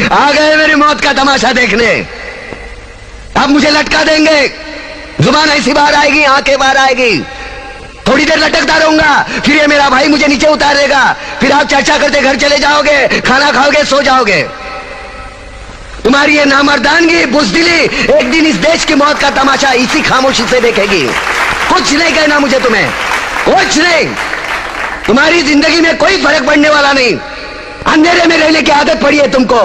आ गए मेरी मौत का तमाशा देखने। अब मुझे लटका देंगे, जुबान ऐसी बाहर आएगी, आंखें बाहर आएगी, थोड़ी देर लटकता रहूंगा, फिर ये मेरा भाई मुझे नीचे उतार देगा, फिर आप चर्चा करते घर चले जाओगे, खाना खाओगे, सो जाओगे। तुम्हारी ये नामर्दानगी, बुज़दिली एक दिन इस देश की मौत का तमाशा इसी खामोशी से देखेगी। कुछ नहीं कहना मुझे, तुम्हें कुछ नहीं। तुम्हारी जिंदगी में कोई फर्क पड़ने वाला नहीं। अंधेरे में रहने की आदत पड़ी है तुमको,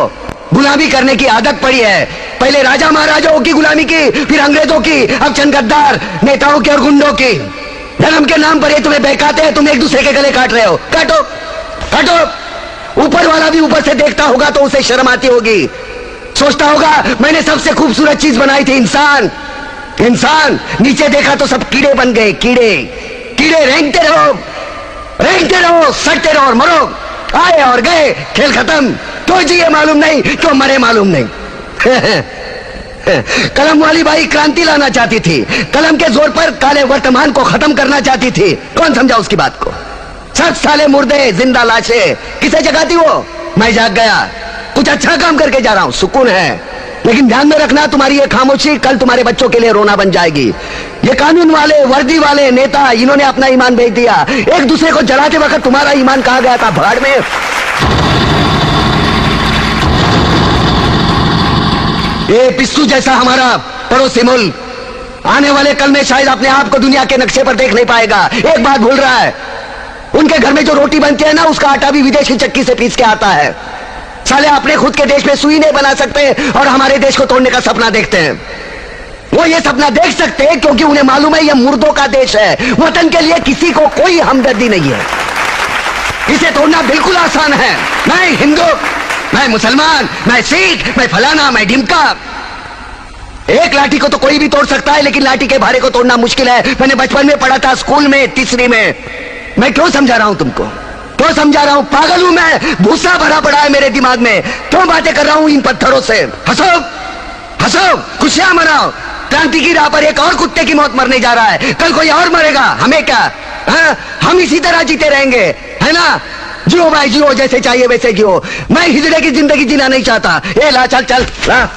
गुलामी करने की आदत पड़ी है। पहले राजा महाराजाओं की गुलामी की, फिर अंग्रेजों की, अब चंद गद्दार नेताओं की और गुंडों की। धर्म के नाम पर ये तुम्हें बहकाते हैं, तुम एक दूसरे के गले काट रहे हो। काटो काटो। ऊपर वाला भी ऊपर से देखता होगा तो उसे शर्म आती होगी, सोचता होगा मैंने सबसे खूबसूरत चीज बनाई थी, इंसान। इंसान नीचे देखा तो सब कीड़े बन गए, कीड़े कीड़े। रेंगते रहो, सटते रहो और मरो। आए और गए, खेल खत्म। क्यों जिए मालूम नहीं, क्यों मरे मालूम नहीं। कलम वाली बाई क्रांति लाना चाहती थी, कलम के जोर पर काले वर्तमान को खत्म करना चाहती थी। कौन समझा उसकी बात को? 7 साले मुर्दे, जिंदा लाशें, किसे जगाती वो? मैं जाग गया, कुछ अच्छा काम करके जा रहा हूं, सुकून है। लेकिन ध्यान में रखना, तुम्हारी ये खामोशी कल तुम्हारे बच्चों के लिए रोना बन जाएगी। ये कानून वाले, वर्दी वाले नेता, इन्होंने अपना ईमान बेच दिया। एक दूसरे को जलाते वक्त तुम्हारा ईमान कहां गया था? भाड़ में। ये पिस्सू जैसा हमारा पड़ोसी मुल्क आने वाले कल में शायद अपने आप को दुनिया के नक्शे पर देख नहीं पाएगा। एक बात भूल रहा है, उनके घर में जो रोटी बनती है ना, उसका आटा भी विदेशी चक्की से पीस के आता है। साले अपने खुद के देश में सुई नहीं बना सकते और हमारे देश को तोड़ने का सपना देखते हैं। वो ये सपना देख सकते हैं क्योंकि उन्हें मालूम है ये मुर्दों का देश है। वतन के लिए किसी को कोई हमदर्दी नहीं है। इसे तोड़ना बिल्कुल आसान है। मैं हिंदू, मैं मुसलमान, मैं सिख, मैं फलाना, मैं ढिमका। एक लाठी को तो कोई भी तोड़ सकता है, लेकिन लाठी के भारे को तोड़ना मुश्किल है। मैंने बचपन में पढ़ा था, स्कूल में, तीसरी में। मैं क्यों समझा रहा हूं तुमको? क्यों समझा रहा हूं? पागल हूं मैं? भूसा भरा पड़ा है मेरे दिमाग में। क्यों बातें कर रहा हूं इन पत्थरों से? हंसो हंसो, खुशियां मनाओ। क्रांति की राह पर एक और कुत्ते की मौत मरने जा रहा है, कल कोई और मरेगा। हमें क्या? हम इसी तरह जीते रहेंगे, है ना? जियो भाई जियो, जैसे चाहिए वैसे जियो। मैं हिजड़े की जिंदगी जीना नहीं चाहता। ए ला, चल चल ला।